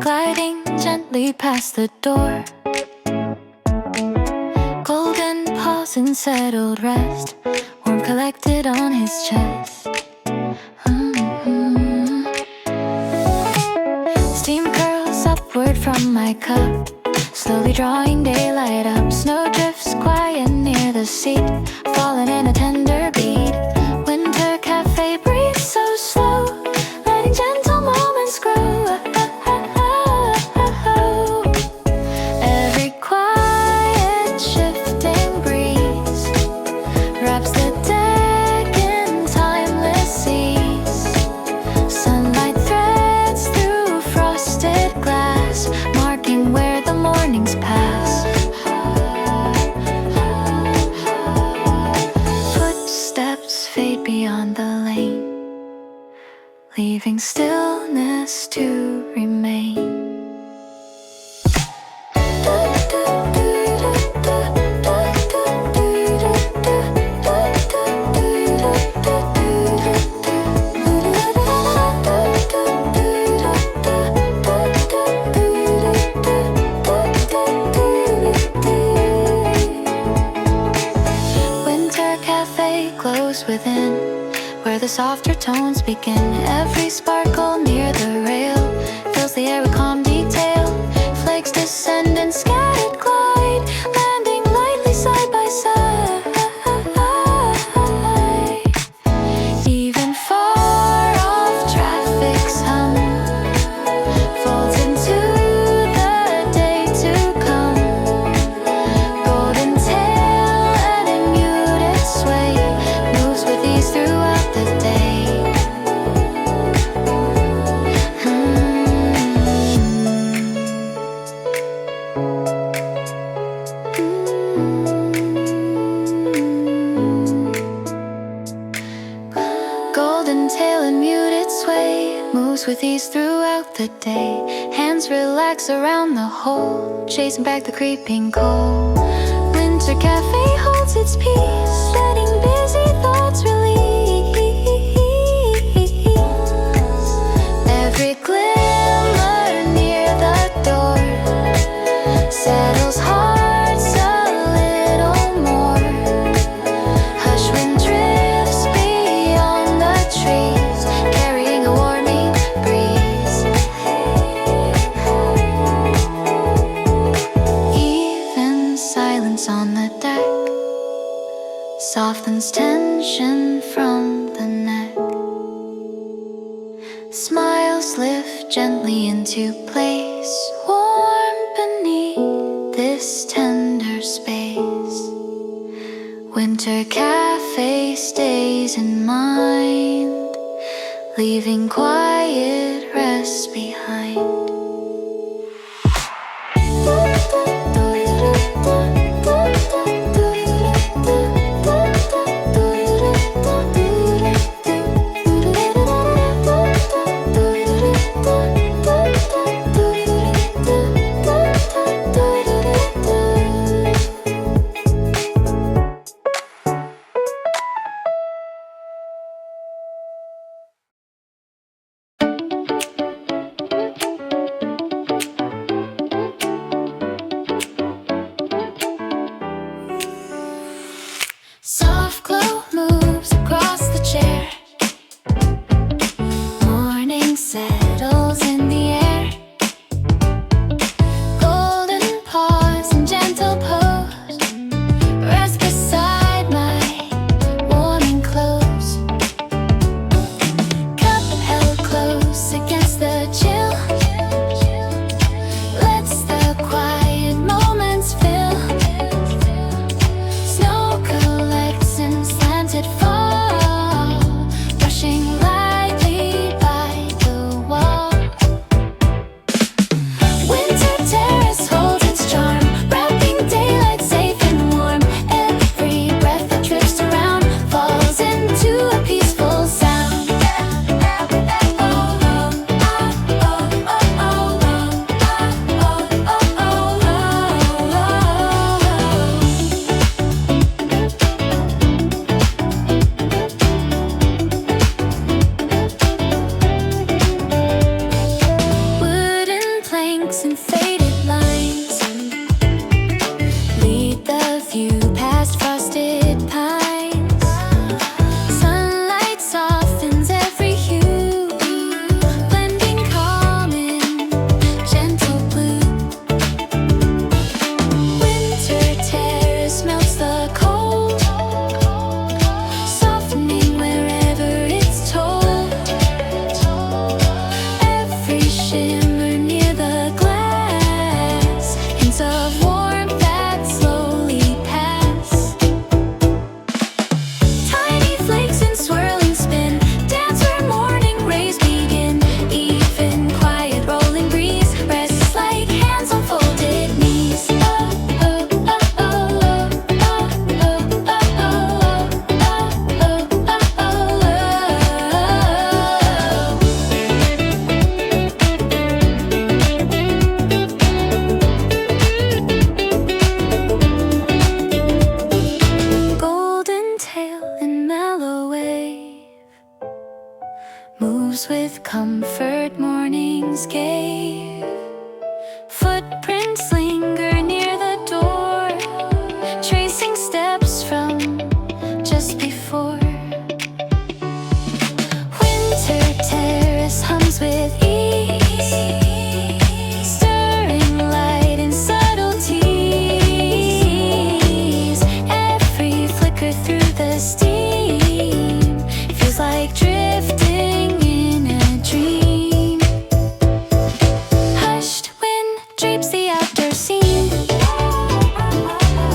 gliding gently past the door. Golden pause in settled rest, warm collected on his chest. Steam curls upward from my cup, slowly drawing daylight up. Snow drifts quiet near the seat, falling in a tender beat. Winter cafe breathes so slow, letting gentle moments grow. Every quiet shifting breeze wraps the deck in timeless seas. Sunlight threads through frosted glass, marking where the mornings pass. Footsteps fade beyond the lane, leaving stillness to remain. Winter cafe glows within, where the softer tones begin. Every sparkle near the rail fills the air with calm detail. Flakes descend and scattered glide, landing lightly side by side. Even far off traffic's hum folds into the day to come. Golden tail at a muted sway moves with ease throughout the day. Golden tail and muted sway moves with ease throughout the day. Hands relax around the hole, chasing back the creeping cold. Winter cafe holds its peace, letting busy thoughts release. Every glimmer near the door settles hearts a little more. Hush wind drifts beyond the trees, carrying a warming breeze. Even silence on the deck softens tension from the neck. Smiles lift gently into place, warm beneath this tender space. Winter cafe stays in mind, leaving quiet rest behind. comfort mornings gave. Footprints linger near the door, tracing steps from just before. Winter terrace hums with ease, stirring light and subtleties. Every flicker through the steam feels like drifting in a dream. Hushed wind drapes the outdoor scene,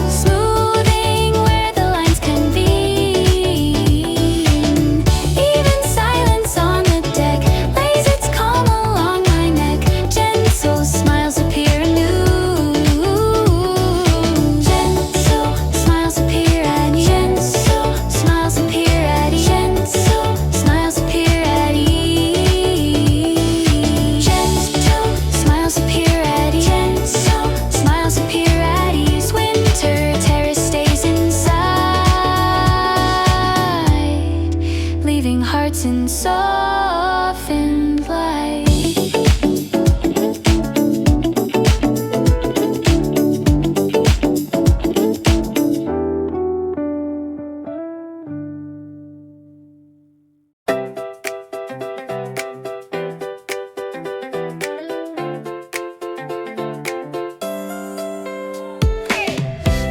smoothing where the lines convene. Even silence on the deck lays its calm along my neck. Gentle smiles appear anew. Gentle smiles appear at ease. Gentle smiles appear at ease. Gentle smiles appear at ease. Gentle smiles appear at ease. Gentle smiles appear at ease. Winter terrace stays inside, leaving hearts in softened light.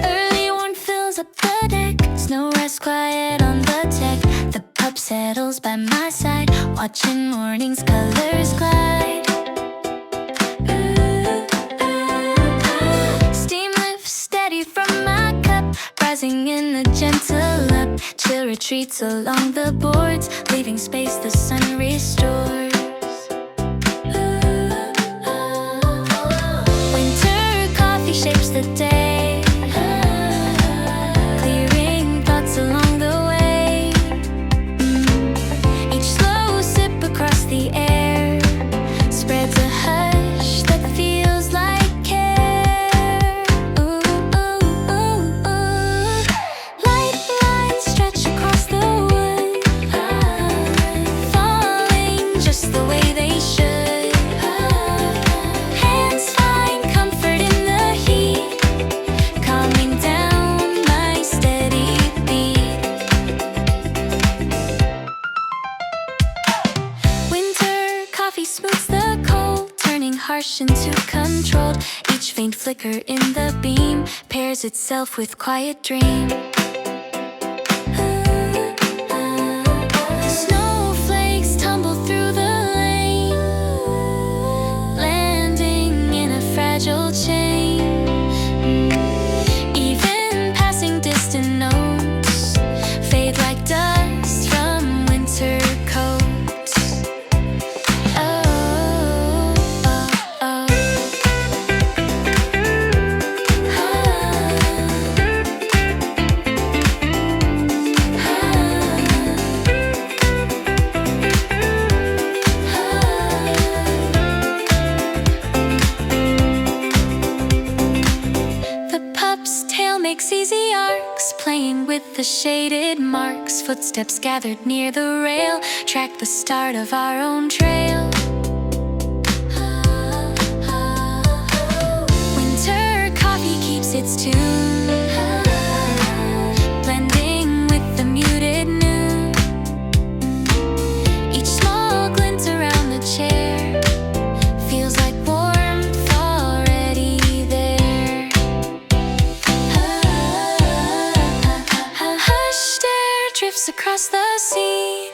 Early warmth fills up the deck, snow rests quiet on the deck. The pup settles by my side, watching morning's colors glide. Steam lifts steady from my cup, rising in a gentle up. Chill retreats along the boards, leaving space the sun restores. Winter coffee shapes the day, clearing thoughts along the way. Each slow sip across the air spreads a hush that feels like care. Ooh, ooh, ooh, ooh. Light lines stretch across the wood, falling just the way they should. Hands find comfort in the heat, calming down my steady beat. Winter coffee smooths the cold, turning harsh into controlled. Each faint flicker in the beam pairs itself with quiet dream. Snowflakes tumble through the lane, landing in a fragile chain. Even passing distant notes fade like dust from winter coats. Oh, oh, oh. The pup's tail makes easy arcs, playing with the shaded marks. Footsteps gathered near the rail track the start of our own trail. Winter coffee keeps its tune, blending with the muted noon. Each small glint around the chair feels like warmth already there. Hushed air drifts across the scene,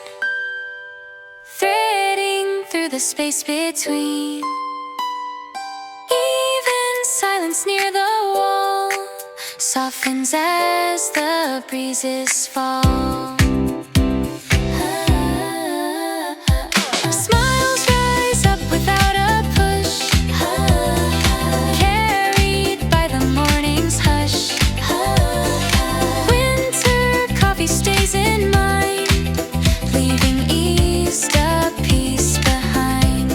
threading through the space between. Even silence near the wall softens as the breezes fall. Smiles rise up without a push, carried by the morning's hush. Winter coffee stays in mind, leaving eased up peace behind.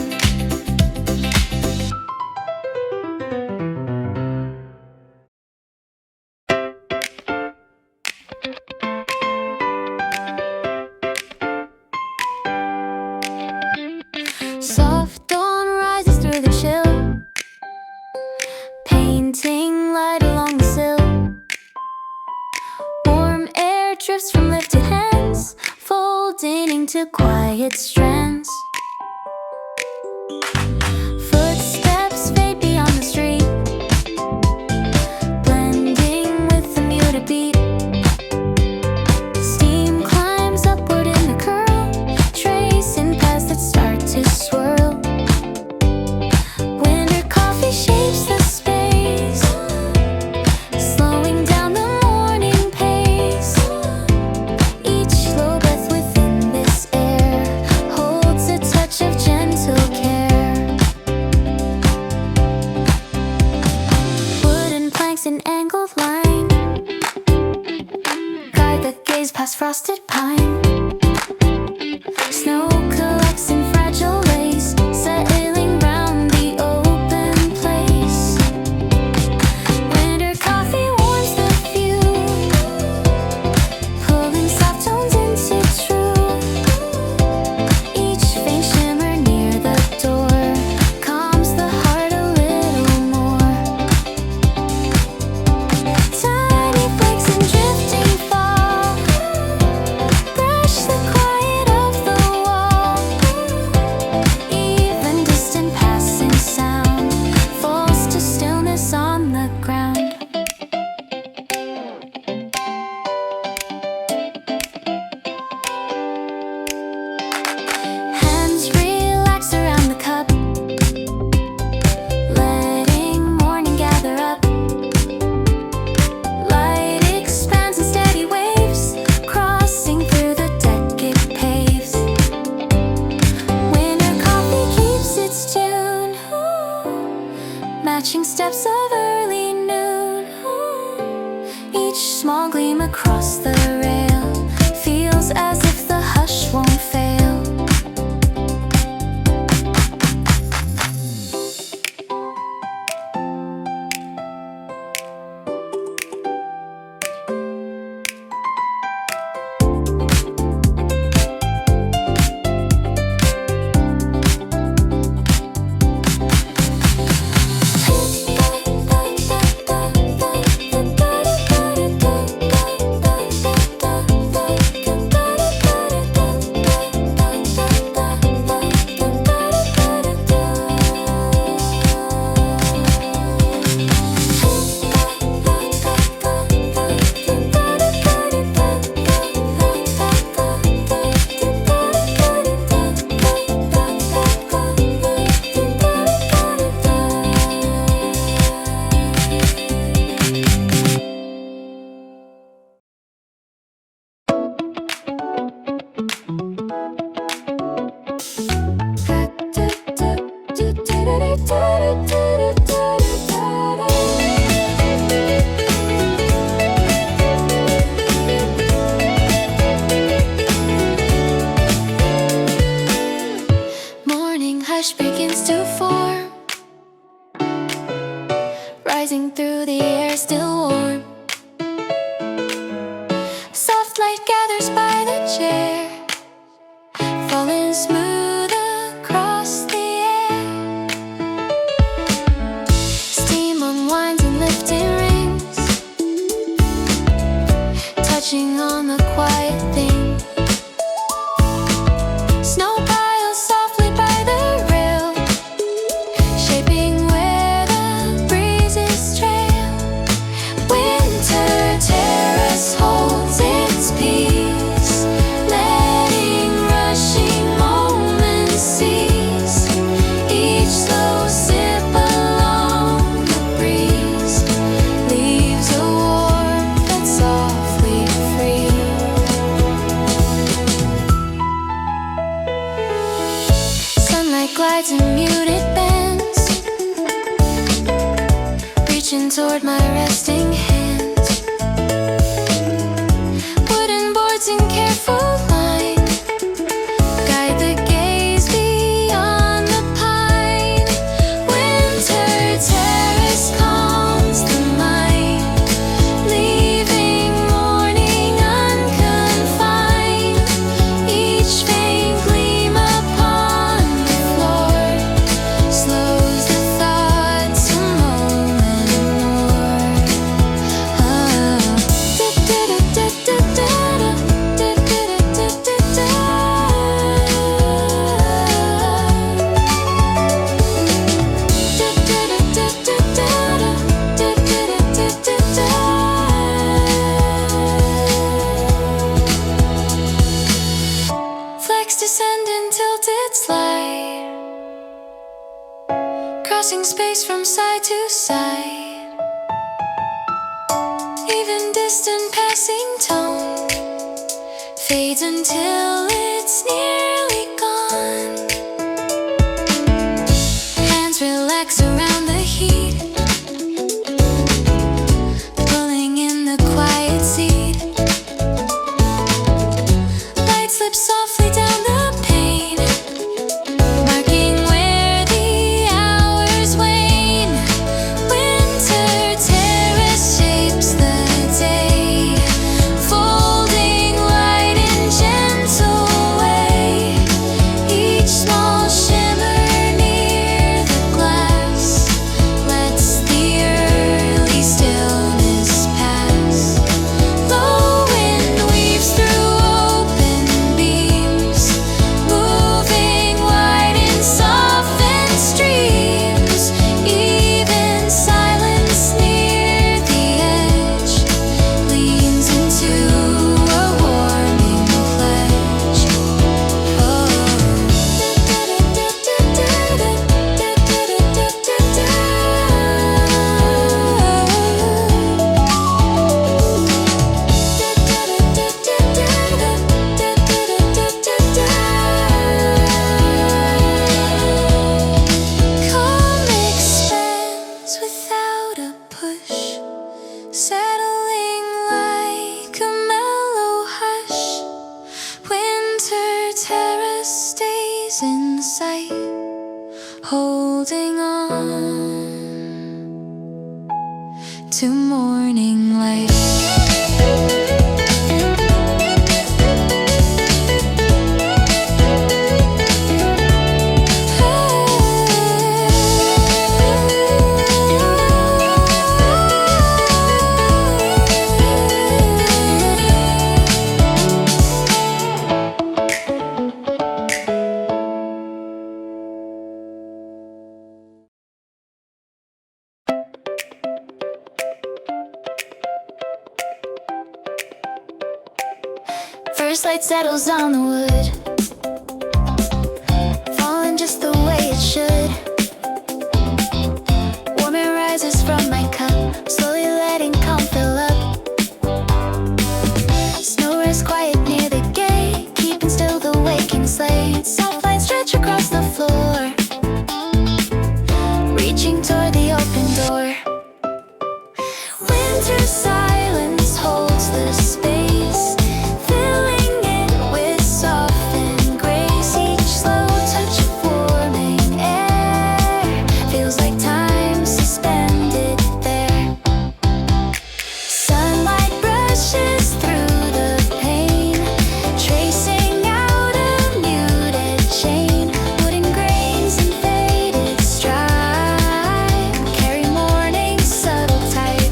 glinting light along the sill. Warm air drifts from lifted hands, folding into quiet strands. Footsteps fade beyond the street, blending with the muted beat. Steam climbs upward in the curl, tracing paths that start to swirl. Winter coffee shapes the space, slowing down the morning pace. Each slow breath within this air holds a touch of gentle care. Wooden planks in angled line guide the gaze past frosted pine. Snow collects in fragile lace, settling round the open place. Winter coffee warms the view, pulling soft tones into truth. Each faint shimmer near the door calms the heart a little more. Tiny flakes and drifting fall brush the quiet of the wall. Even distant passing sound falls to stillness on the ground. Hands relax around the cup, letting morning gather up. Light expands in steady waves, crossing through the deck it paves. Winter coffee keeps its tune, matching steps of early noon. Each small gleam across the rail feels as if the hush won't fail. Morning hush begins to form, rising through the air still warm. Soft light gathers by the chair, falling smooth across the air. Steam unwinds in lifting rings, touching on the quiet things. Snow piles softly by the rail, shaping where the breezes trail. Winter terrace holds its peace, letting rushing moments cease. Each slow sip along the breeze leaves a warmth that's softly free. Sunlight glides in muted bands, reaching toward my resting hands. Wooden boards in careful line guide the gaze beyond the pine. Winter terrace calms the mind, leaving morning unconfined. Each faint gleam upon the floor slows the thought to moment more. space from side to side. Even distant passing tone fades until it's nearly gone. Hands relax around the heat, pulling in the quiet seat. Light slips softly down the pane, marking where the hours wane. Winter terrace shapes the day, folding light in gentle way. Each small shimmer near the glass lets the early stillness pass. Low wind weaves through open beams, moving wide in softened streams. Even silence near the edge leans into a warming pledge. Calm expands without a push, settling like a mellow hush. Winter terrace stays in sight, holding on to morning light. First light settles on the wood, falling just the way it should. Warm air rises from my cup, slowly letting calm fill up. Snow rests quiet near the gate, keeping still the waking sleigh. Soft lines stretch across the floor, reaching toward the open door. Winter silence holds the space, filling it with softened grace. Each slow touch of warming air feels like time suspended there. Sunlight brushes through the pane, tracing out a muted chain. Wooden grains and faded stripe carry morning's subtle type.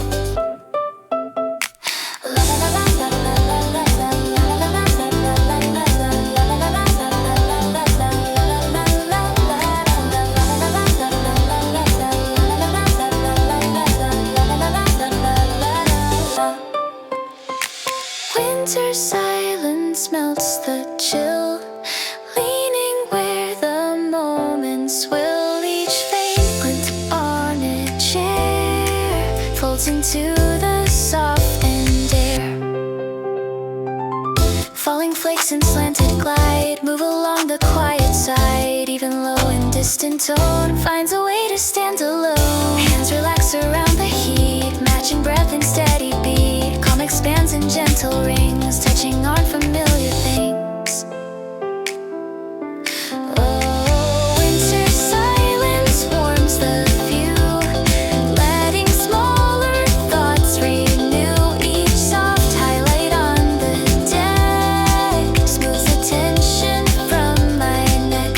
Winter silence melts the chill, leaning where the moments will. Each vagrant on a chair folds into the softened air. Falling flakes in slanted glide move along the quiet side. Even low and distant tone finds a way to stand alone. Hands relax around the heat, matching breath and steady beat. Calm expands in gentle rings, touching on familiar things. Oh, winter silence warms the view, letting smaller thoughts renew. Each soft highlight on the deck smooths the tension from my neck.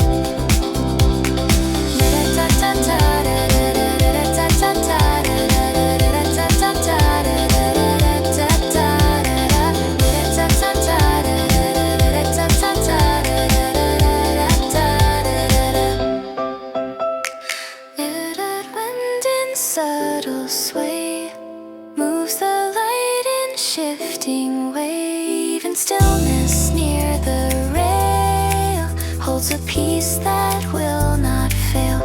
Subtle sway moves the light in shifting wave, and stillness near the rail holds a peace that will not fail.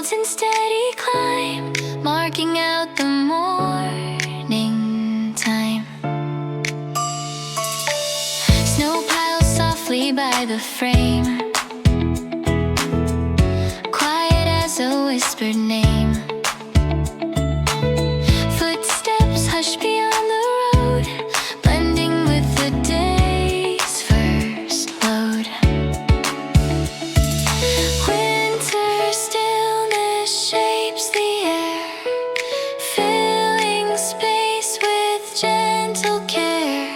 mountain steady climb, marking out the morning time. Snow piles softly by the frame, quiet as a whispered name. Footsteps hush beyond the road, blending with the day's first load. Winter stillness shapes the air, filling space with gentle care.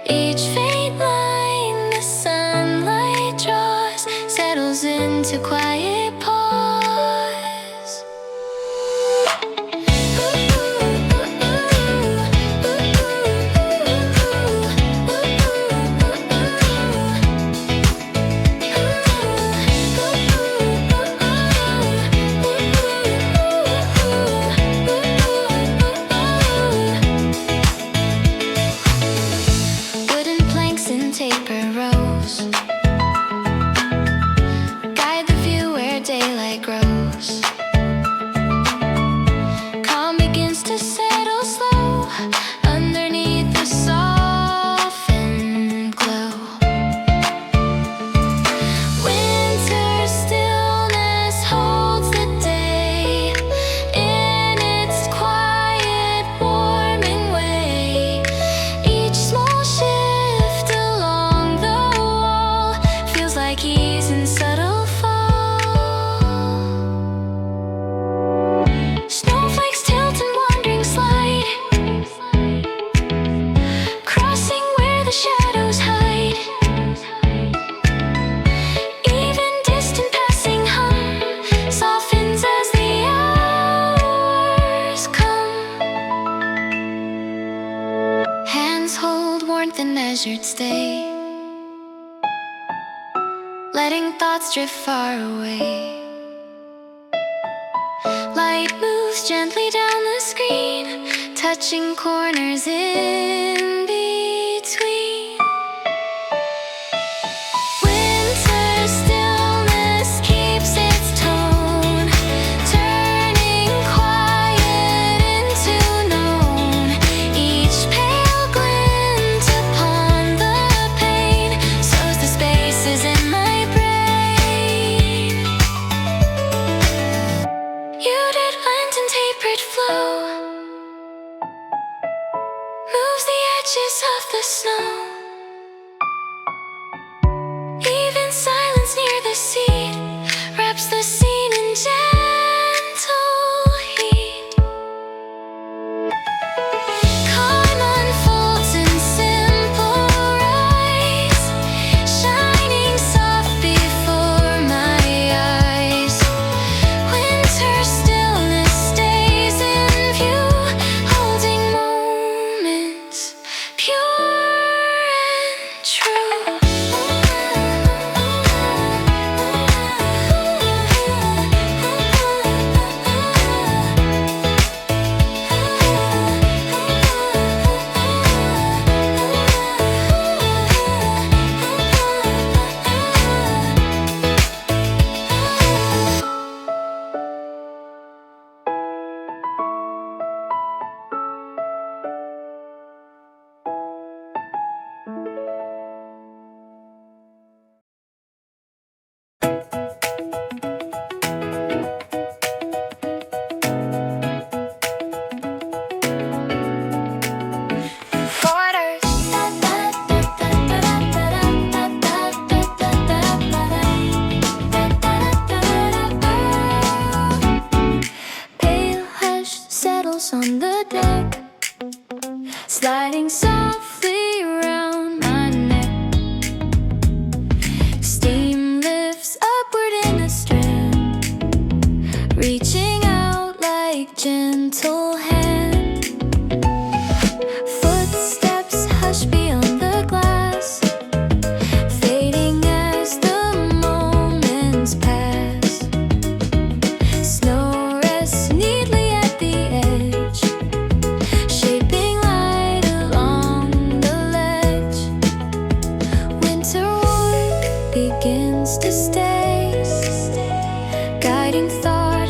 Each faint line the sunlight draws settles into quiet pause. Wooden planks and taper rows guide the view where daylight grows. Calm begins to settle slow underneath the softened glow. Winter stillness holds the day in its quiet, warming way. Each small shift along the wall feels like ease in subtle fall. Snowflakes tilt and wandering slide, crossing where the shadows hide. Even distant passing hum softens as the hours come. Hands hold warmth and measured stay, letting thoughts drift far away. Light moves gently down the screen, touching corners in between. Winter stillness keeps its tone, turning quiet into known. Each pale glint upon the pane sows the spaces in my brain. Muted lantern tapered flow moves the edges of the snow. Even silence near the seat wraps the scene in gentle heat. Calm unfolds in simple rise, shining soft before my eyes. Winter stillness stays in view, holding moments pure and true. Pale hush settles on the deck, sliding softly around my neck. Steam lifts upward in a strand, reaching out like gentle hand. Footsteps hush beyond the glass, fading as the moments pass. Snow rests neatly at the edge, shaping light along the ledge. Winter warmth begins to stay, guiding thought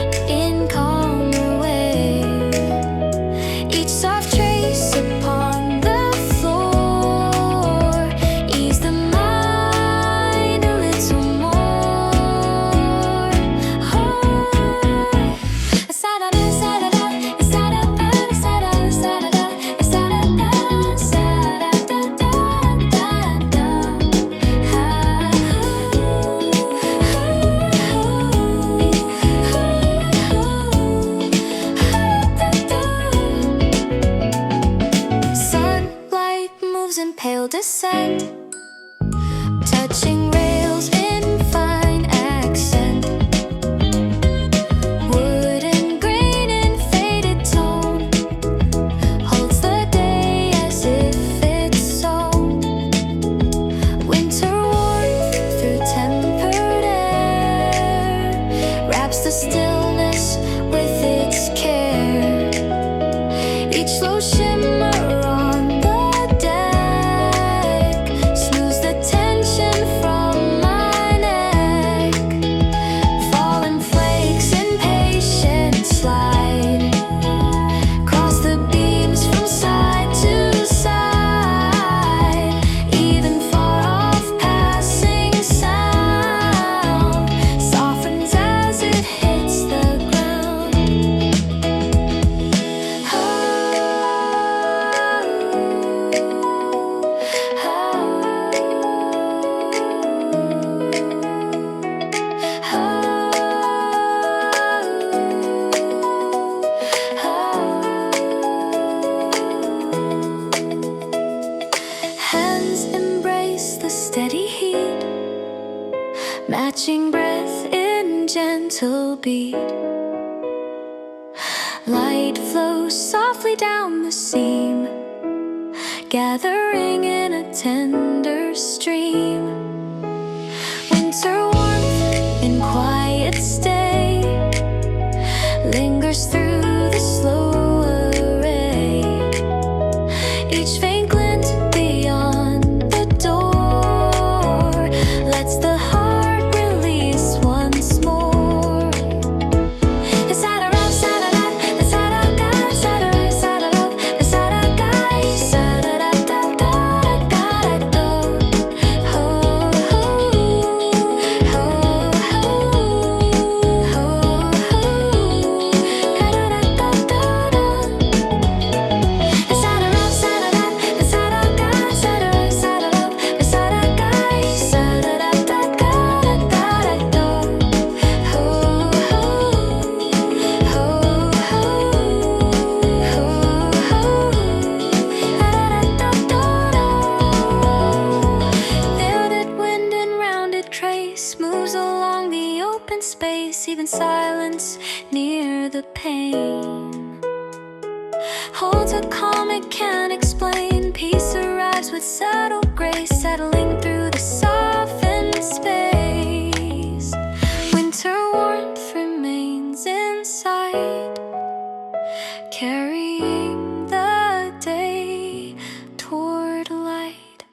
the stillness with its care. Each slow shimmer on the deck smooths the tension from my neck. Fallen flakes in patience slide across the beams from side to side. Even far off passing sound softens as it hits the ground. Hands embrace the steady heat, matching breath in gentle beat. Light flows softly down the seam, gathering in a tender stream. Winter warmth in quiet stay lingers through the slow array. Each faint glint beyond the door lets the heart release once more. Moves along the open space, even silence near the pain holds a calm it can't explain. Peace arrives with subtle grace, settling through the softened space. Winter warmth remains inside, carrying the day toward light.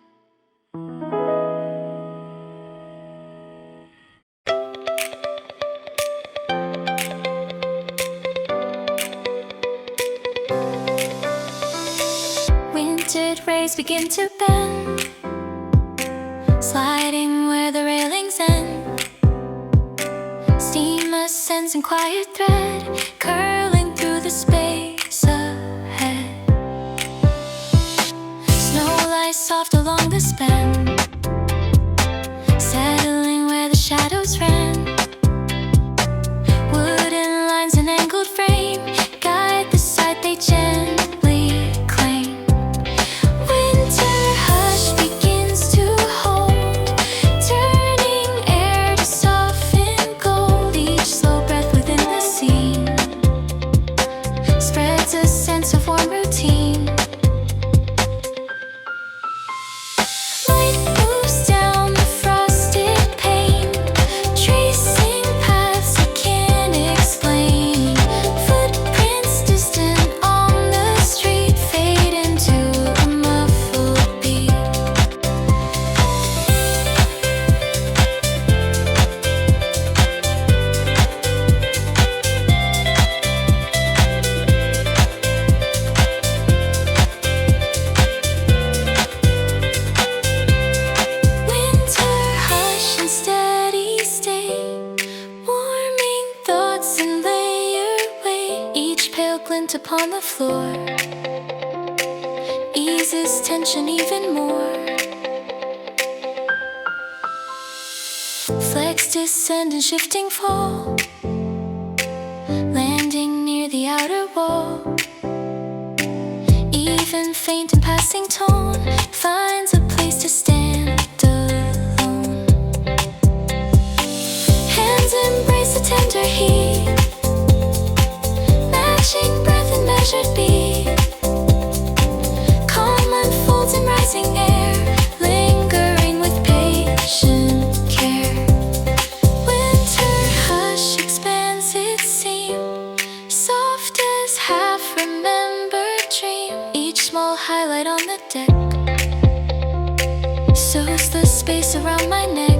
Wintered rays begin to bend, sliding where the railings end. Steam ascends in quiet thread, curling through the space ahead. Snow lies soft along the span, settling where the shadows ran. Wooden lines and angled frame guide the sight they gently claim. Winter hush begins to hold, turning air to soften gold. Each slow breath within the scene spreads a sense of warm routine. Light moves down the frosted pane, tracing paths I can't explain. Footprints distant on the street fade into a muffled beat. Winter hush and steady state, warming thoughts and layer weight. Each pale glint upon the floor eases tension even more. Flecks descend and shifting fall, landing near the outer wall. Even faint and passing tone finds a place to stand alone. Hands embrace the tender heat, matching breath and measured beat. Calm unfolds in rising air, lingering with patient care. Winter hush expands space around my neck.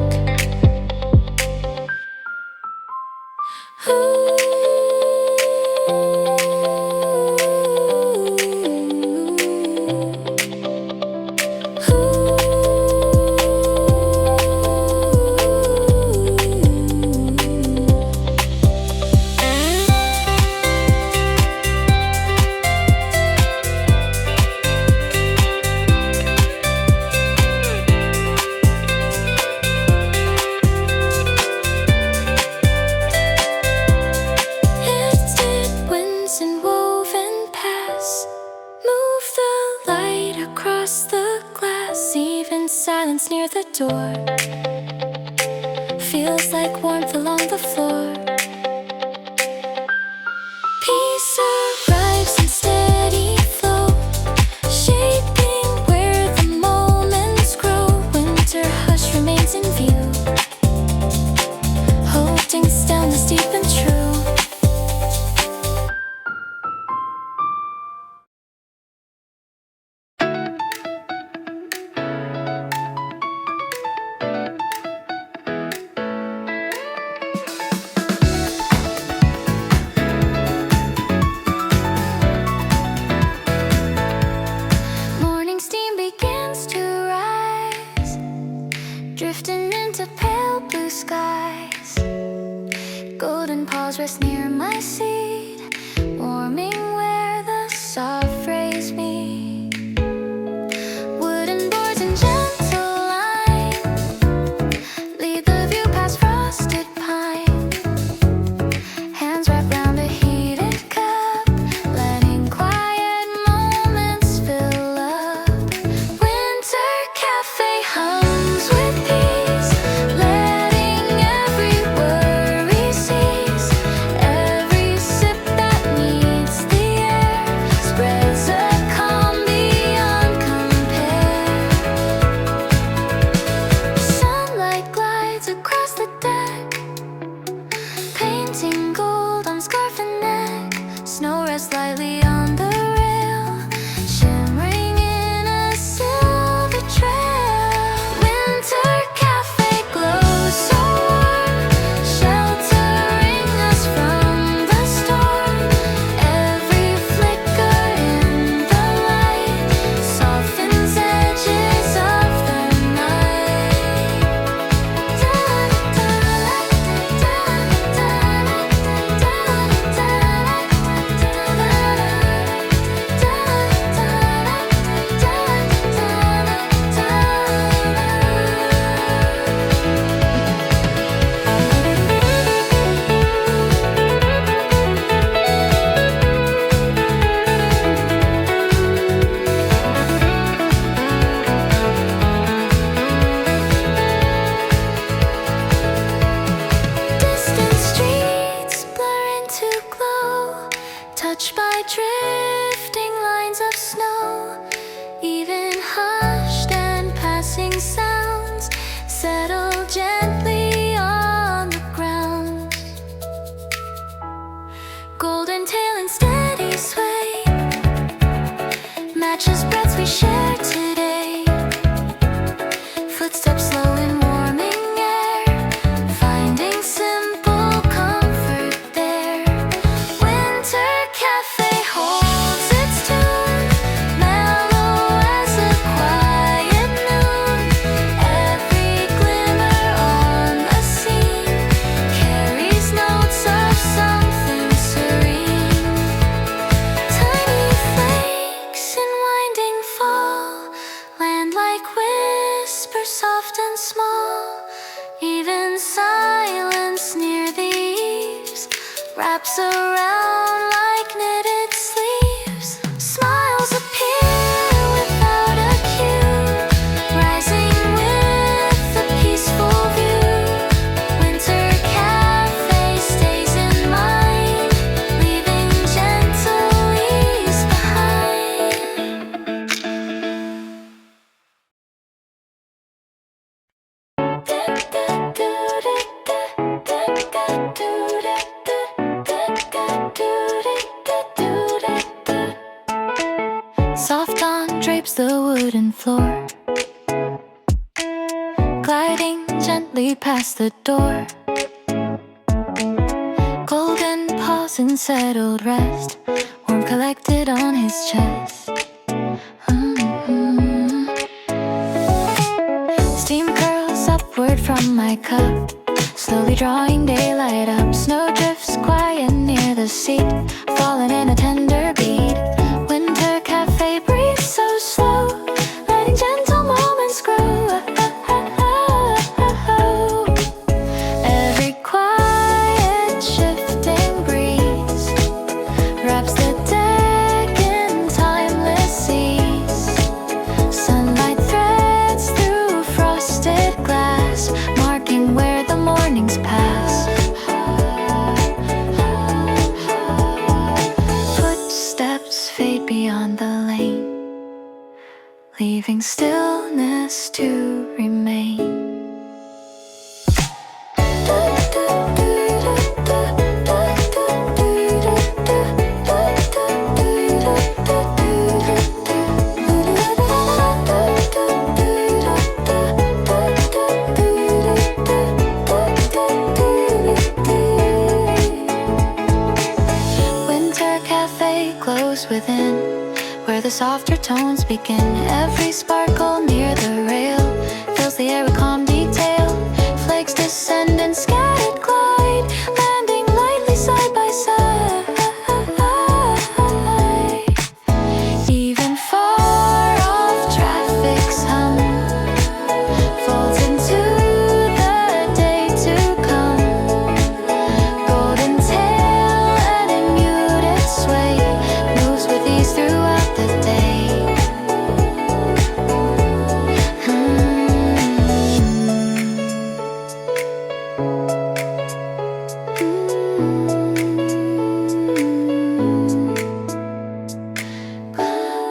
Silence near the door feels like warmth along the floor. Peace arrives in steady flow, shaping where the moments grow. Winter hush remains in view, holding stillness deep and true. Drifting into pale blue skies, golden paws rest near my seat, warming where the soft rays meet. Wooden boards and gentle lines lead the view past frosted pine. Hands wrapped round a heated cup, letting quiet moments fill up. Winter cafe hums with peace, letting every worry cease. Every sip that meets the air spreads a calm beyond compare. Sunlight glides across the deck, painting gold on scarf and neck. Snow rests lightly on the rail, shimmering in a silver trail. Winter cafe glows so warm, sheltering us from the storm. Every flicker in the light softens edges of the night. Distant streets blur into glow, touched by drifting lines of snow. Even hushed and passing sounds settle gently on the ground. Golden tail and steady sway matches breaths we share today. Footsteps slow in warming air, finding simple comfort there. Winter cafe holds its tune, mellow as a quiet noon. Every glimmer on the scene carries notes of something serene. Tiny flakes in winding fall land like whispers soft and small. Even silence near the eaves wraps around like knitted sleeves. Smiles appear without a cue, rising with the peaceful view. Winter cafe stays in mind, leaving gentle ease behind. Do past the door. Golden pause and settled rest, warm collected on his chest. Steam curls upward from my cup, slowly drawing daylight up. Snow drifts quiet near the seat, falling in a tender beat. Winter cafe breathes so slow, letting gentle moments grow. Every quiet shifting breeze wraps the deck in timeless seas. Sunlight threads through frosted glass, marking where the mornings pass. Footsteps fade beyond the lane, leaving stillness to remain. Winter cafe glows within, where the softer tones begin. Every sparkle near the rail fills the air with calm detail. Flakes descend and scattered glide, landing lightly side by side. Even far off traffic's hum folds into the day to come. Golden tail and in muted sway moves with ease throughout the day.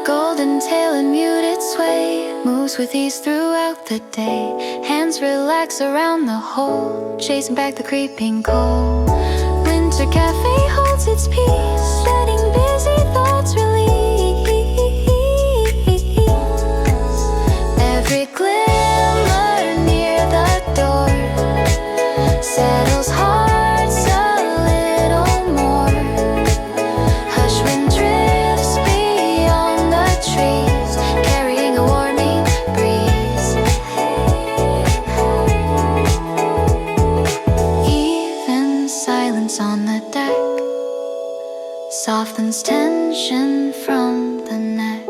Golden tail and muted sway moves with ease throughout the day. Hands relax around the hole, chasing back the creeping cold. Winter cafe holds its peace, letting busy thoughts release. Every glimmer near the door settles hearts a little more. Hush wind drifts beyond the trees, carrying a warming breeze. Even silence on the deck softens tension from the neck.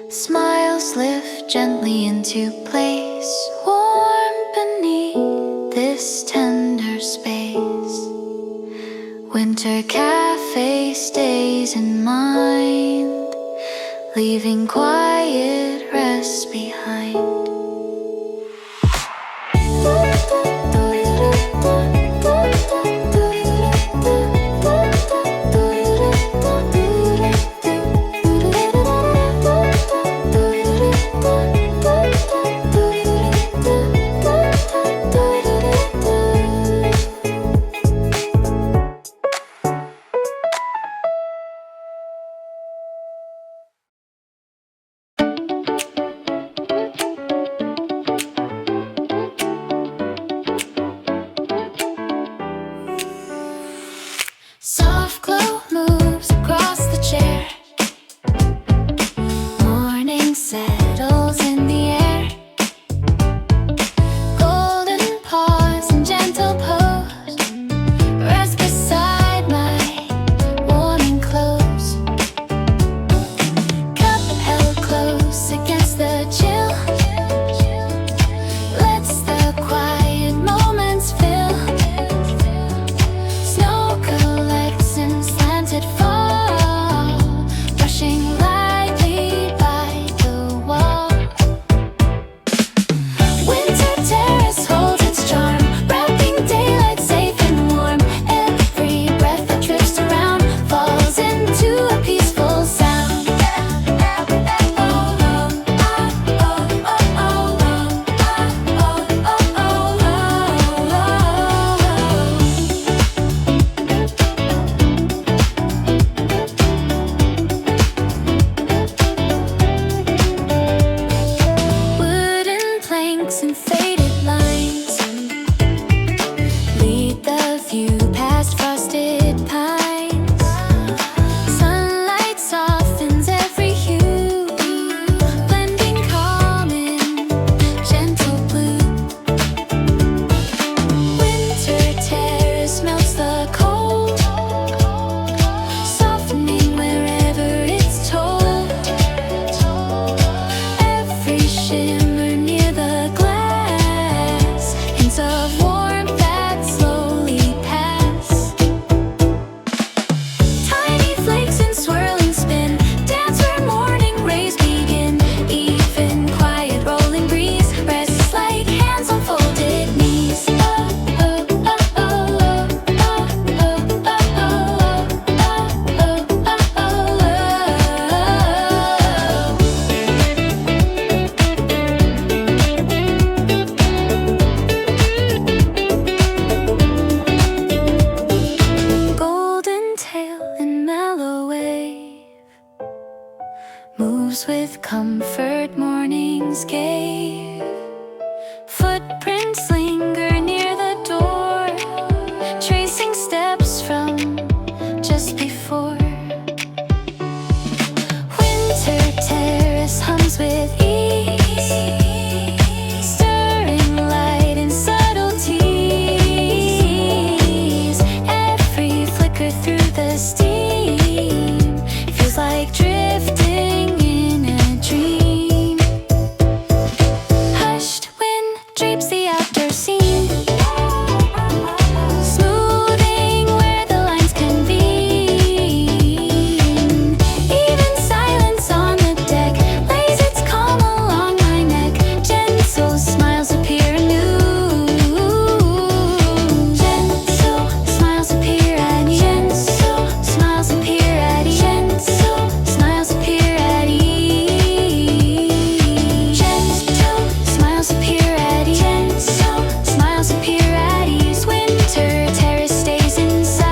Smiles lift gently into place, warm beneath this tender space. Winter cafe stays in mind, leaving quiet rest behind. with comfort mornings gave. Footprints linger near the door, tracing steps from just before. Winter terrace hums with ease, stirring light and subtleties. Every flicker through the steam feels like drifting in a dream. Hushed wind drapes the outdoor scene, smoothing where the lines convene. Even silence on the deck lays its calm along my neck. Gentle smiles appear anew. Gentle smiles appear at ease. Gentle smiles appear at ease. Gentle smiles appear at ease. Gentle smiles appear at ease. Gentle smiles appear at ease. Winter terrace stays inside,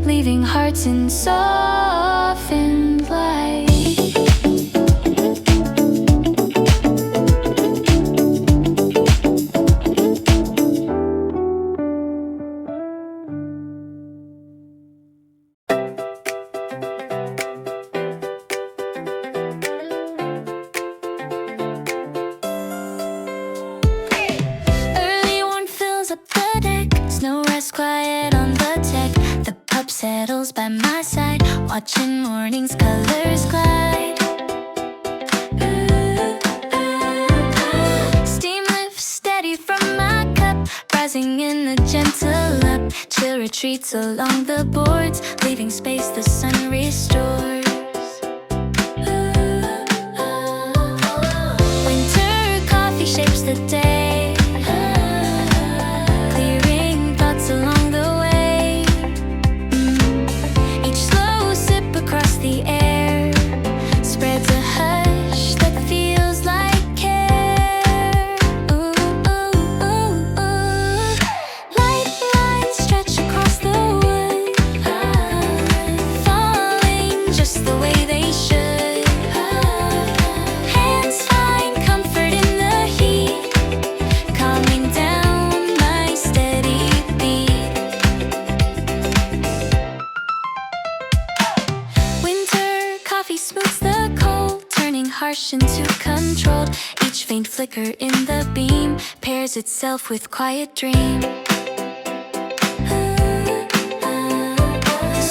leaving hearts in softened light. Early warmth fills up the deck, snow rests quiet on the deck. The pup settles by my side, watching morning's colors glide. Steam lifts steady from my cup, rising in a gentle up. Chill retreats along the boards, leaving space the sun restores. Winter coffee shapes the day, clearing thoughts along the way. Each slow sip across the air spreads a hush that feels like care. Ooh, ooh, ooh, ooh. Light lines stretch across the wood, falling just the way they should. Hands find comfort in the heat, calming down my steady beat. Winter coffee smooths the cold, turning harsh into controlled. Each faint flicker in the beam pairs itself with quiet dream.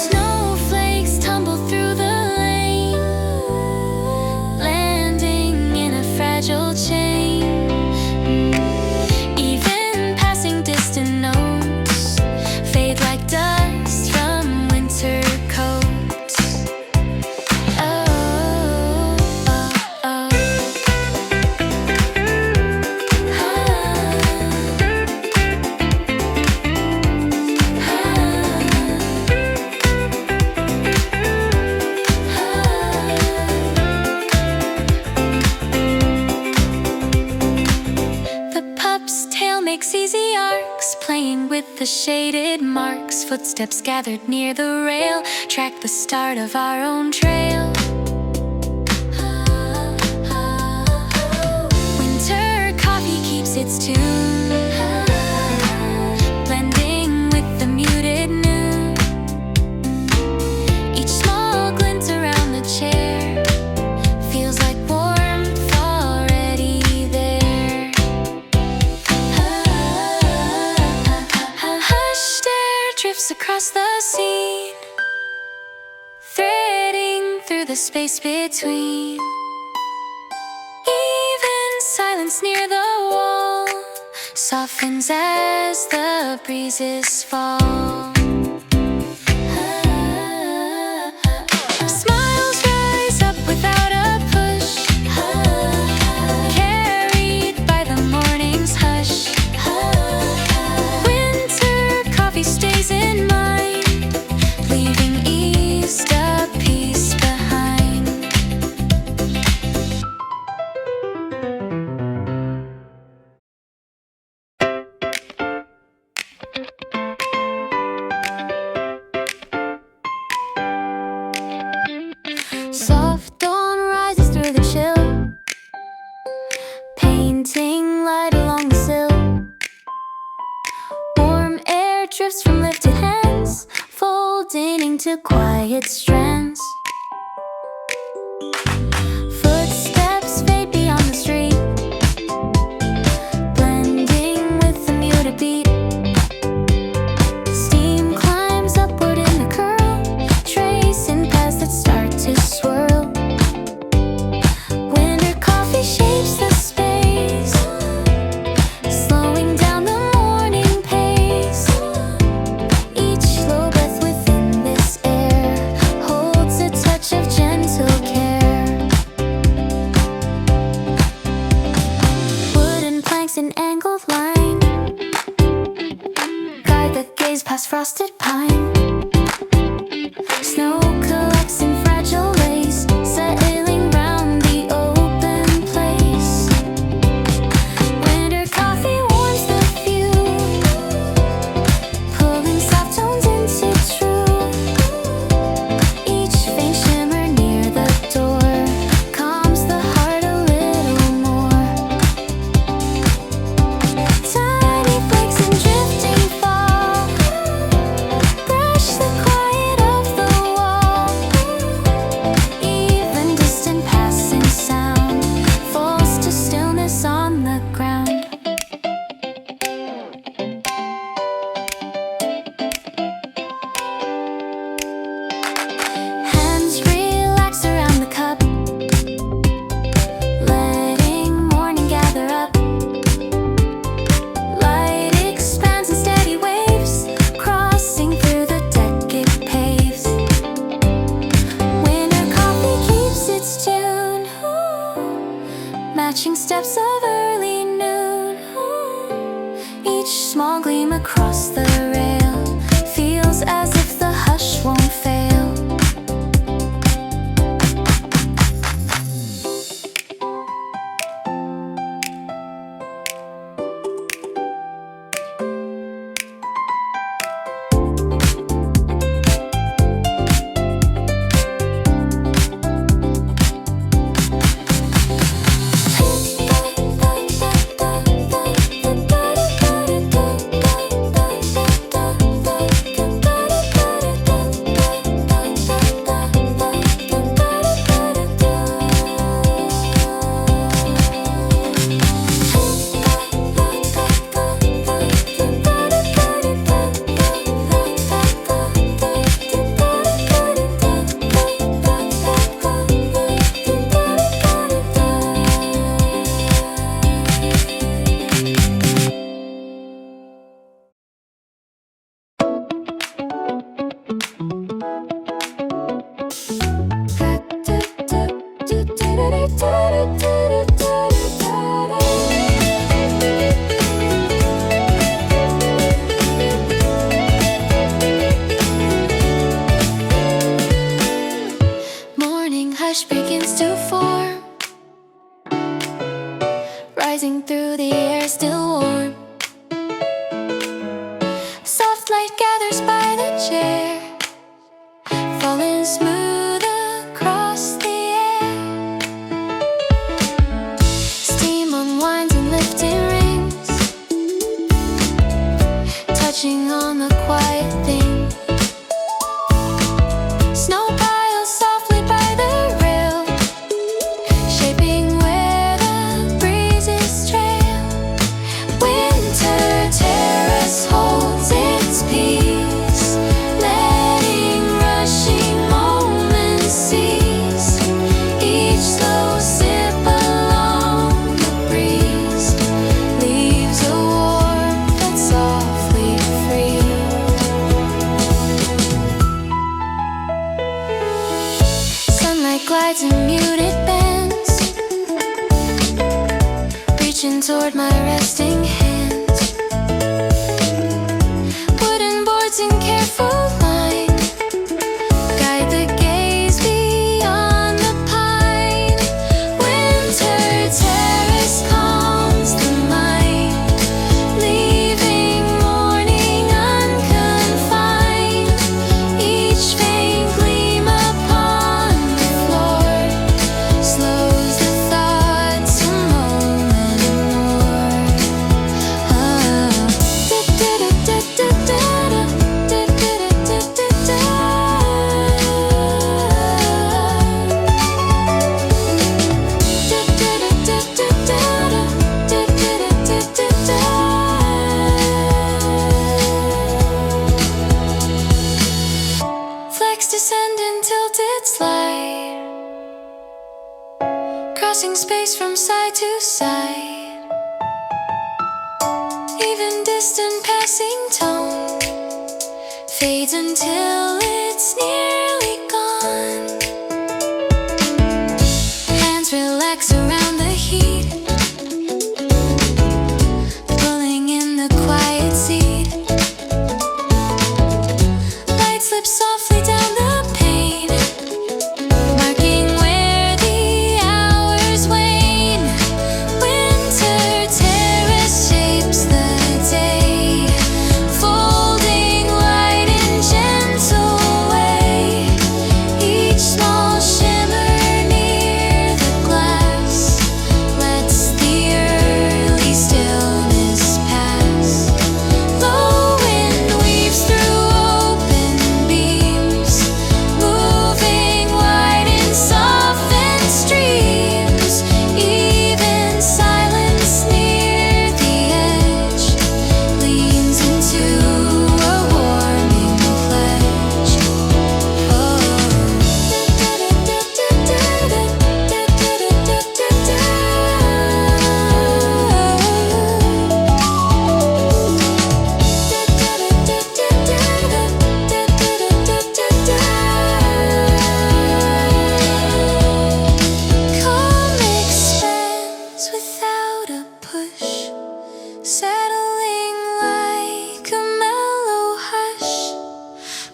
Snowflakes tumble through the lane, landing in a fragile chain. Even passing distant notes fade like dust from winter coats. Oh, oh, oh. The pup's tail makes easy arcs, playing with the shaded marks. Footsteps gathered near the rail track the start of our own trail. Winter coffee keeps its tune, blending with the muted noon. Each small glint around the chair feels like warmth already there. Hushed air drifts across the scene, threading through the space between. Even silence near the wall softens as the breezes fall. Smiles rise up without a push, carried by the morning's hush. Winter coffee stays in mind, leaving eased up peace behind. shining light along the sill. Warm air drifts from lifted hands, folding into quiet strands. Footsteps fade beyond the street, blending with the muted beat. Steam climbs upward in the curl, tracing paths that start to swirl. Winter coffee shapes the space, slowing down the morning pace. Each slow breath within this air holds a touch of gentle care. Wooden planks in angled line guide the gaze past frosted pine. Snow collects in fragile lace, settling round the open place. Winter coffee warms the view, pulling soft tones into true. Each faint shimmer near the door calms the heart a little more. Tiny flakes and drifting fall brush the quiet of the wall. Even distant passing sound falls to stillness on the ground. Hands relax around the cup, letting morning gather up. Light expands in steady waves, crossing through the deck it paves. Winter coffee keeps its tune, matching steps of early noon. Each small gleam across the rail feels as if the hush won't fail. Morning hush begins to form, rising through the air still warm. Soft light gathers by the chair, falling smooth across the air. Steam unwinds in lifting rings, touching on the quiet things. Snow piles softly by the rail, shaping where the breezes trail. Winter distant passing tone fades until it's nearly gone. Hands relax around the heat, pulling in the quiet seat. Light slips softly down the pane, marking where the hours wane. Winter terrace shapes the day, folding light in gentle way. Each small shimmer near the glass lets the early stillness pass. Low wind weaves through open beams, moving wide in softened streams. Even silence near the edge leans into a warming pledge. Calm expands without a push, settling like a mellow hush.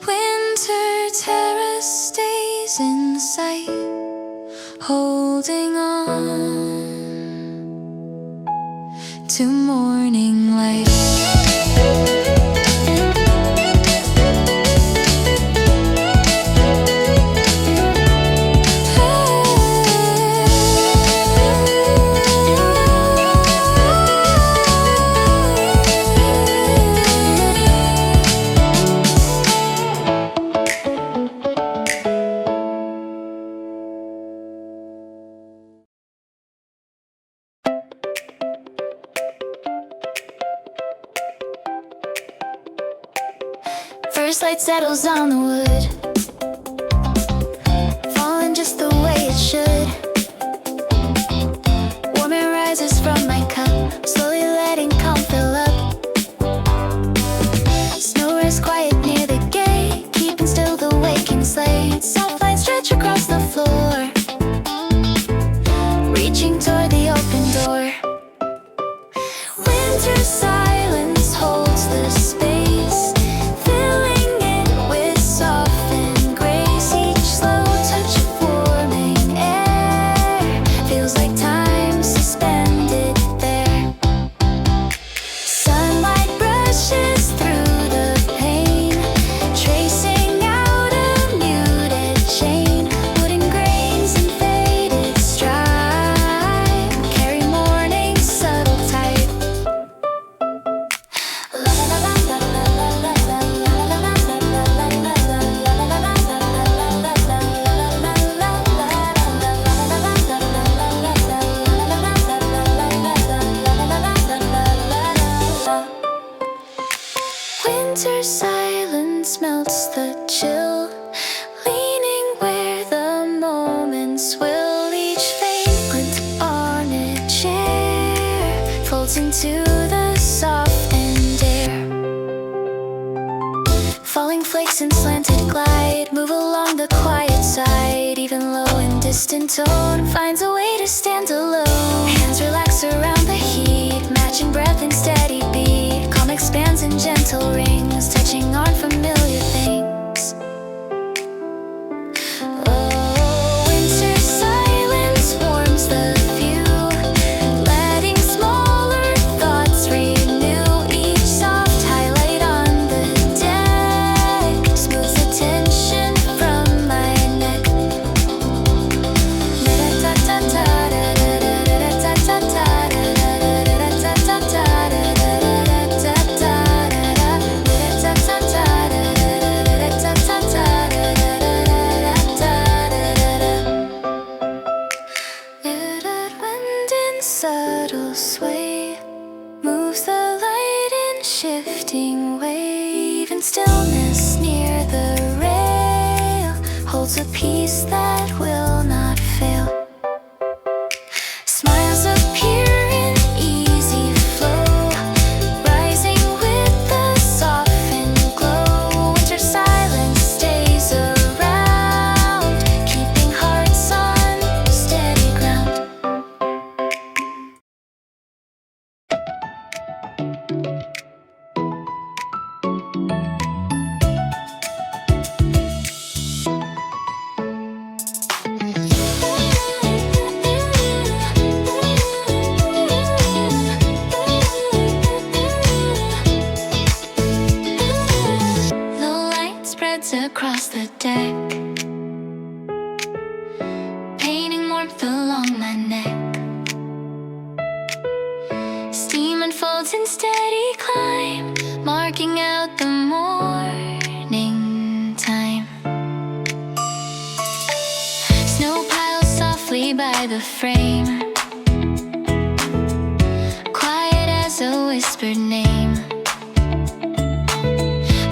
Winter terrace stays in sight, holding on to morning light. First light settles on the wood, falling just the way it should. Warm air rises from my cup, slowly letting calm fill up. Snow rests quiet near the gate, keeping still the waking sleigh. Soft lines stretch across the floor, reaching toward the open door. Winter silence holds the space, filling it with softened grace. Each slow touch of warming air feels like time suspended there. Sunlight brushes through the pane, tracing out a muted chain. Wooden grains and faded stripe carry morning's subtle type. Winter silence melts the chill, leaning where the moments will. Each vagrant on a chair folds into the softened air. Falling flakes in slanted glide move along the quiet side. Even low and distant tone finds a way to stand alone. Hands relax around the heat, matching breath in steady beat. Calm expands in gentle rings, touching on familiar things. Oh, winter silence warms the view, letting smaller thoughts renew. Each soft highlight on the deck smooths the tension from my neck. Subtle sway moves the light in shifting wave, and stillness near the rail holds a peace that will not fail. Smiles appear in easy flow, rising one steady climb, marking out the morning time. Snow piles softly by the frame, quiet as a whispered name.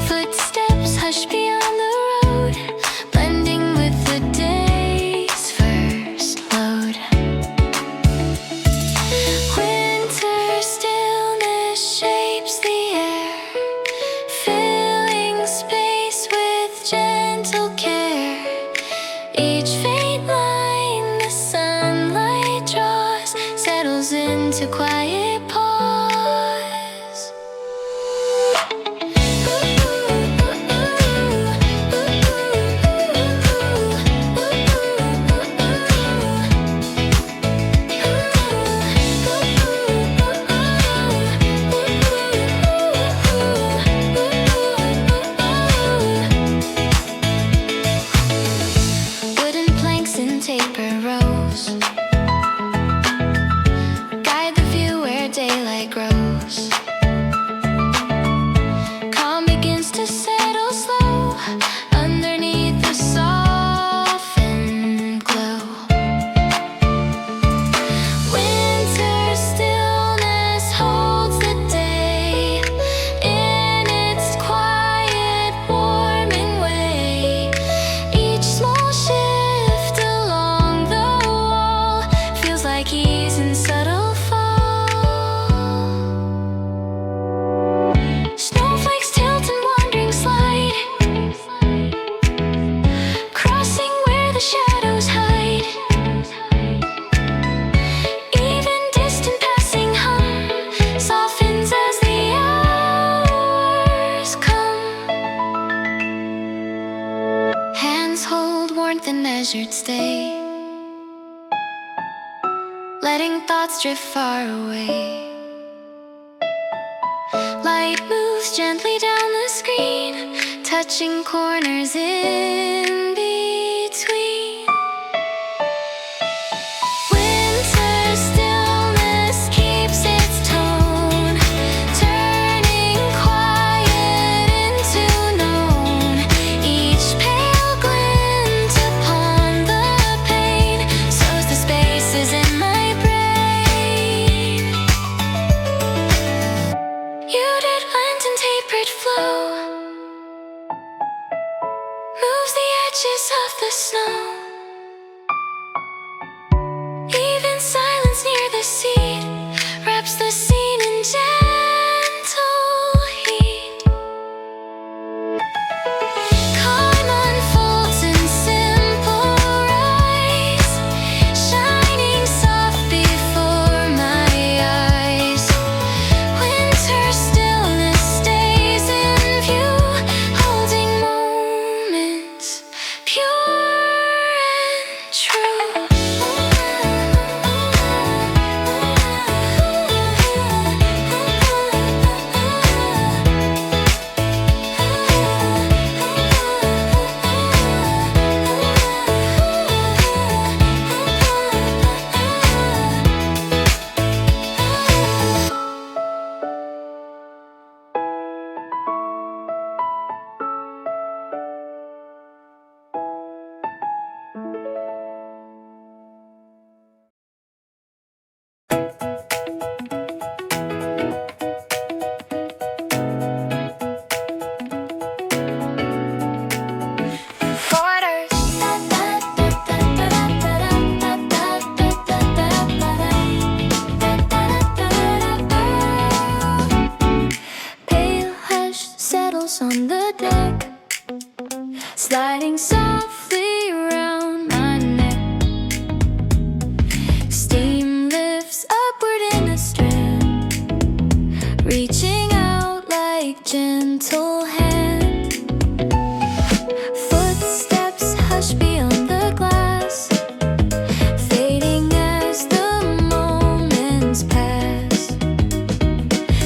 Footsteps hush beyond the road, blending with the day's first load. Winter stillness shapes the air, filling space with gentle care. Each faint line the sunlight draws settles into quiet pause. Wooden planks and taper rows guide the view where daylight grows. Calm begins to settle slow underneath the softened glow. Winter stillness holds the day in its quiet, warming way. Each small shift along the wall feels like ease and subtle fall. Snowflakes tilt and wandering slide, crossing where the shadows hide. Even distant passing hum softens as the hours come. Hands hold warmth and measured stay, letting thoughts drift far away. Light moves gently down the screen, touching corners in between. Winter stillness keeps its tone, turning quiet into known. Each pale glint upon the pane sows the spaces in my brain. Muted lint and tapered flow moves the edges of the snow. Even silence near the seat wraps the scene in gentle heat. Calm unfolds in simple rise, shining soft before my eyes. Winter stillness stays in view, holding moments pure and true. Pale hush settles on the deck, sliding softly around my neck. Steam lifts upward in a strand, reaching out like gentle hand. Footsteps hush beyond the glass, fading as the moments pass.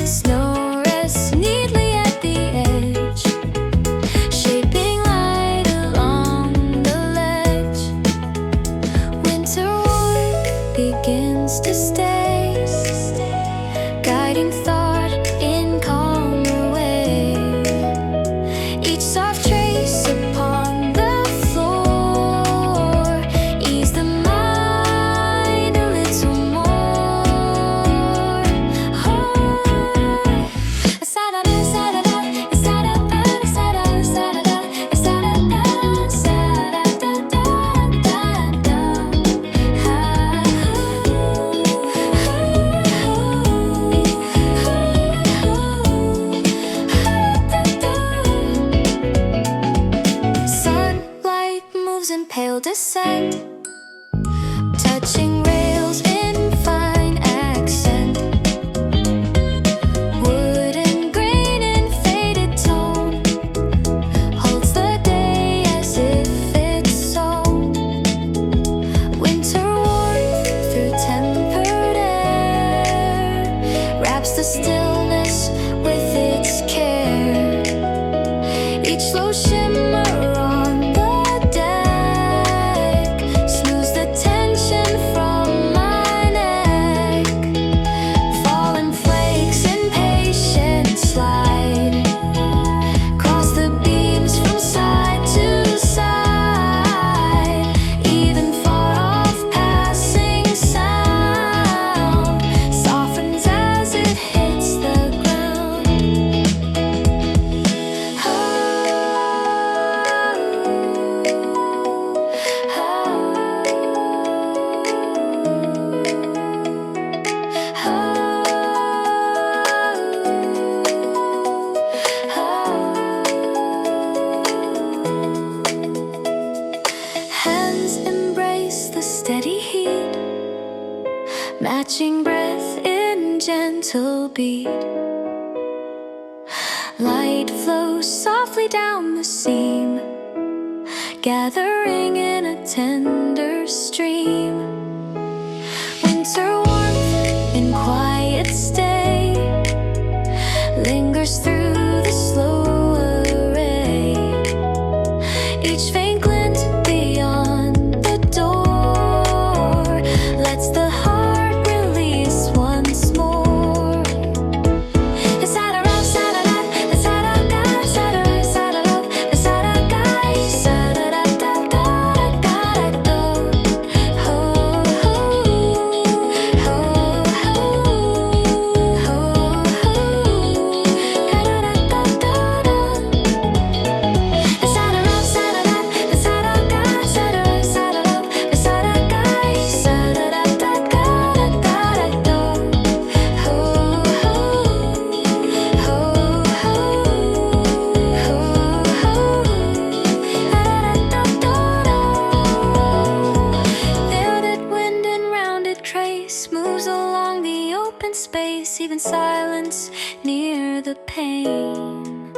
Snow rests neatly at the edge, shaping light along the ledge. Winter warmth begins to stay, guiding thought flow shimmer on the deck, smooths the tension from my neck. Falling flakes in patient slide across the beams from side to side. Even far off passing sound softens as it hits the ground. Hands embrace the steady heat, matching breath in gentle beat. Light flows softly down the seam, gathering in a tender stream. Winter warmth in quiet stay lingers through the slow array. Each faint glint beyond the door lets the heart release once more. Moves along the open space, even silence near the pain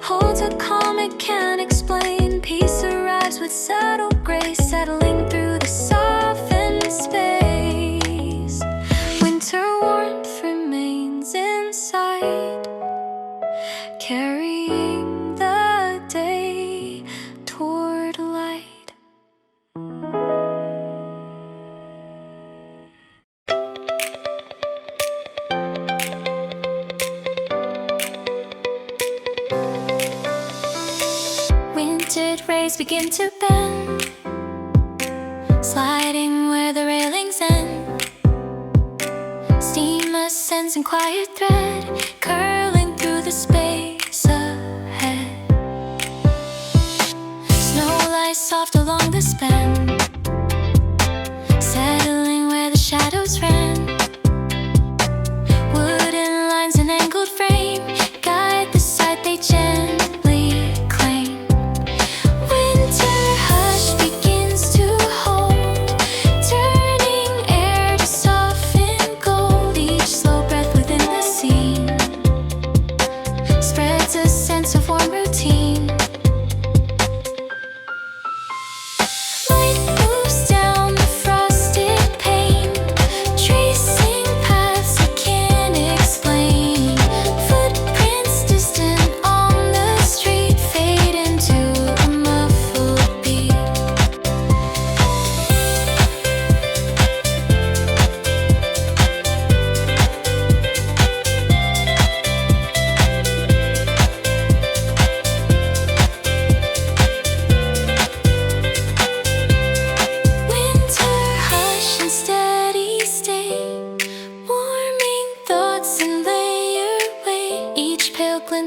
holds a calm it can't explain. Peace arrives with subtle grace, settling through the softened space. Winter warmth remains inside, carrying the day toward light. Tinted rays begin to bend, sliding where the railings end. Steam ascends in quiet thread, curling through the space ahead. Snow lies soft along the span, settling where the shadows ran. Wooden lines and angled frame guide the sight they gently claim.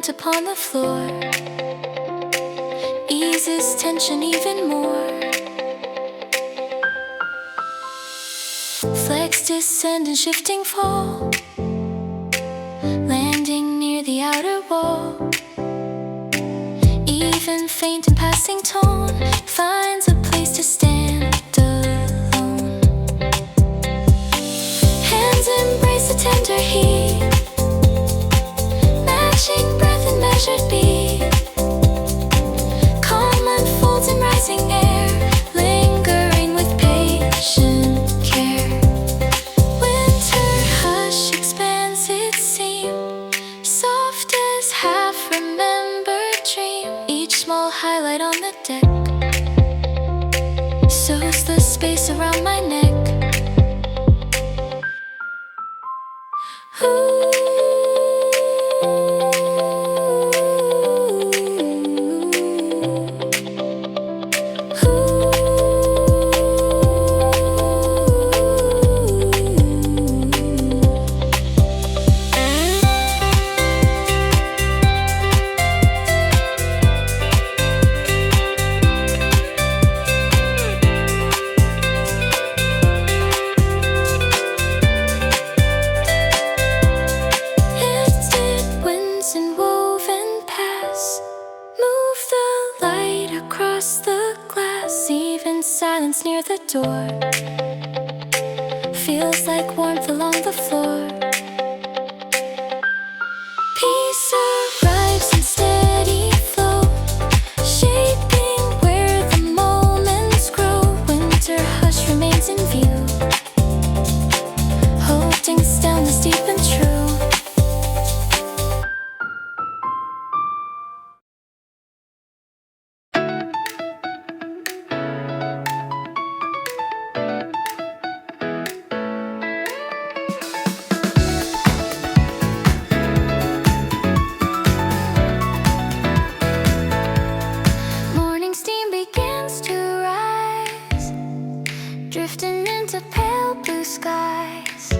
Upon the floor eases tension even more. Flex descend and shifting fall, landing near the outer wall. Even faint and passing tone finds a place to stand alone. Hands embrace the tender heat, matching breath and measured beat. Calm unfolds in rising air, lingering with patient care. Winter hush expands its seam, soft as half-remembered dreams. space around my neck. Silence near the door feels like warmth along the floor. Peace arrives in steady flow, shaping where the moments grow. Winter hush remains in view, holding stillness deep and true. Drifting into pale blue skies,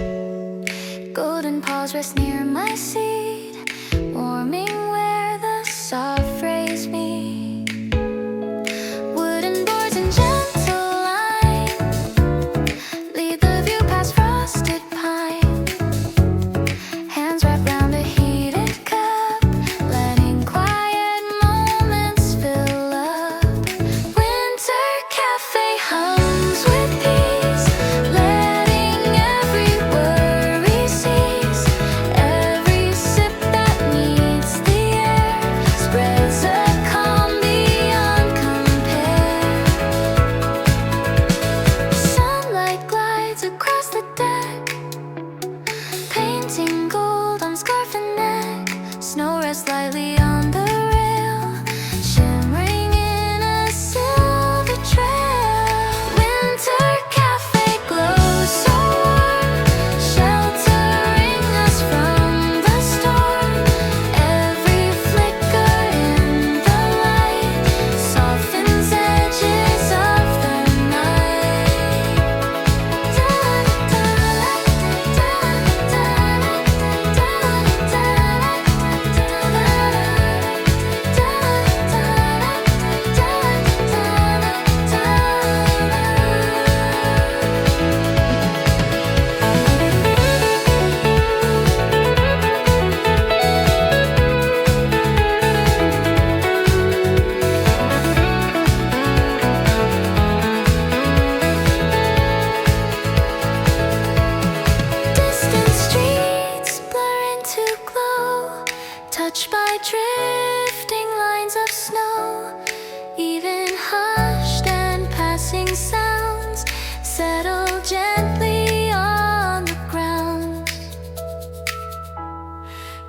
golden paws rest near my seat, warming where the soft rays meet. Wooden boards in gentle line lead the view past frosted pine. Hands wrapped round a heated cup, letting quiet moments fill up. Winter cafe hums with peace, letting every worry cease. Every sip that meets the air spreads a calm beyond compare. Sunlight glides across the deck, painting gold on scarf and neck. Snow rests lightly on the rail, shimmering in a silver trail. Winter cafe glows so warm, sheltering us from the storm. Every flicker in the light softens edges of the night. Distant streets blur into glow, touched by drifting lines of snow. Even hushed and passing sounds settle gently on the ground.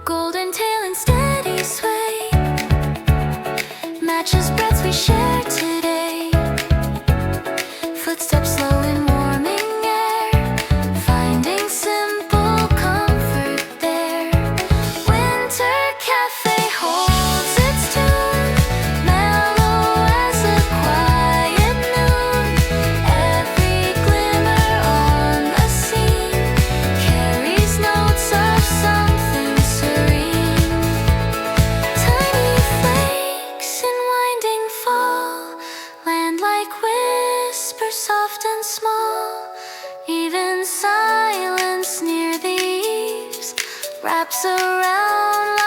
Golden tail and steady sway matches breaths we share today. Footsteps slow in warming air, finding simple comfort there. Winter cafe holds its tune, mellow as a quiet noon. Every glimmer on the scene carries notes of something serene. Tiny flakes in winding fall land like whispers soft and small. Even silence near the eaves wraps around